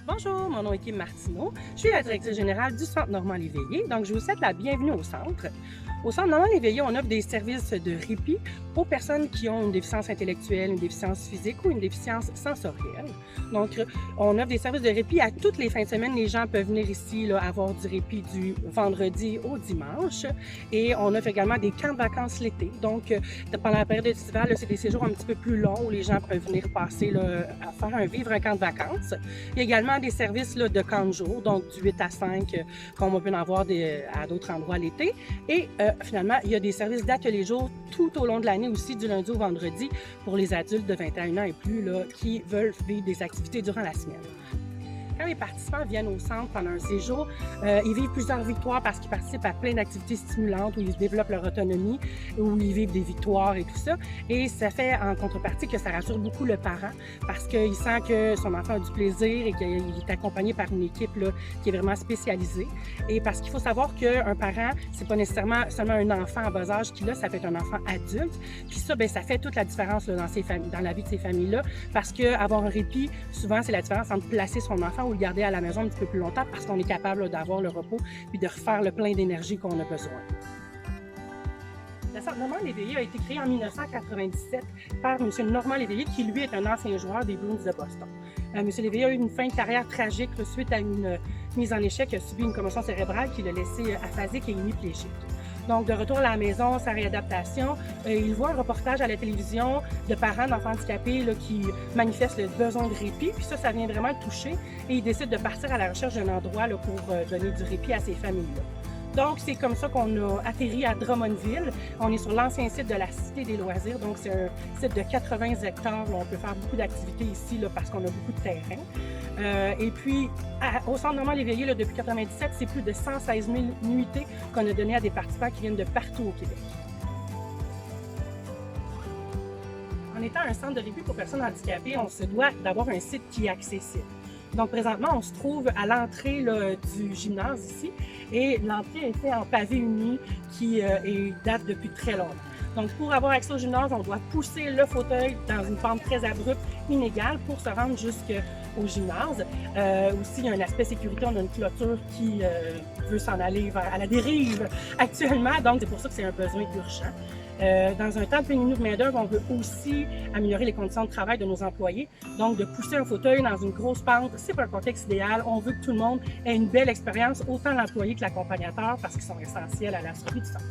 Bonjour, mon nom est Kim Martineau. Je suis la directrice générale du Centre Normand-Léveillé. Donc, je vous souhaite la bienvenue au centre. Au Centre Normand-Léveillé, on offre des services de répit aux personnes qui ont une déficience intellectuelle, une déficience physique ou une déficience sensorielle. Donc, on offre des services de répit à toutes les fins de semaine. Les gens peuvent venir ici avoir du répit du vendredi au dimanche. Et on offre également des camps de vacances l'été. Donc, pendant la période estivale, c'est des séjours un petit peu plus longs où les gens peuvent venir passer, à faire vivre un camp de vacances. Il y a également des services de camp de jour, donc du 8 à 5, comme on peut en avoir à d'autres endroits l'été. Et finalement, il y a des services d'atelier jour tout au long de l'année aussi, du lundi au vendredi, pour les adultes de 21 ans et plus qui veulent vivre des activités durant la semaine. Quand les participants viennent au centre pendant un séjour, ils vivent plusieurs victoires parce qu'ils participent à plein d'activités stimulantes où ils développent leur autonomie, où ils vivent des victoires et tout ça. Et ça fait en contrepartie que ça rassure beaucoup le parent parce qu'il sent que son enfant a du plaisir et qu'il est accompagné par une équipe qui est vraiment spécialisée. Et parce qu'il faut savoir qu'un parent, c'est pas nécessairement seulement un enfant en bas âge qu'il a, ça peut être un enfant adulte. Puis ça, ça fait toute la différence dans la vie de ces familles-là parce qu'avoir un répit, souvent, c'est la différence entre placer son enfant ou le garder à la maison un petit peu plus longtemps parce qu'on est capable d'avoir le repos puis de refaire le plein d'énergie qu'on a besoin. Le Centre Normand-Léveillé a été créé en 1997 par M. Normand-Léveillé, qui lui est un ancien joueur des Bruins de Boston. M. Léveillé a eu une fin de carrière tragique suite à une mise en échec. Il a subi une commotion cérébrale qui l'a laissé aphasique et hémiplégique. Donc, de retour à la maison, sa réadaptation, il voit un reportage à la télévision de parents d'enfants handicapés qui manifestent le besoin de répit. Puis ça vient vraiment le toucher et il décide de partir à la recherche d'un endroit pour donner du répit à ces familles-là. Donc, c'est comme ça qu'on a atterri à Drummondville. On est sur l'ancien site de la Cité des loisirs. Donc, c'est un site de 80 hectares. On peut faire beaucoup d'activités ici parce qu'on a beaucoup de terrain. Et puis, au Centre Normand-Léveillé, depuis 1997, c'est plus de 116 000 nuitées qu'on a données à des participants qui viennent de partout au Québec. En étant un centre de répit pour personnes handicapées, on se doit d'avoir un site qui est accessible. Donc, présentement, on se trouve à l'entrée du gymnase ici et l'entrée est faite en pavé uni qui date depuis très longtemps. Donc, pour avoir accès au gymnase, on doit pousser le fauteuil dans une pente très abrupte, inégale, pour se rendre jusqu'au gymnase. Aussi, il y a un aspect sécurité, on a une clôture qui veut s'en aller à la dérive actuellement, donc c'est pour ça que c'est un besoin urgent. Dans un temps de pénurie de main-d'œuvre, on veut aussi améliorer les conditions de travail de nos employés. Donc, de pousser un fauteuil dans une grosse pente, c'est pas un contexte idéal. On veut que tout le monde ait une belle expérience, autant l'employé que l'accompagnateur, parce qu'ils sont essentiels à la survie du centre.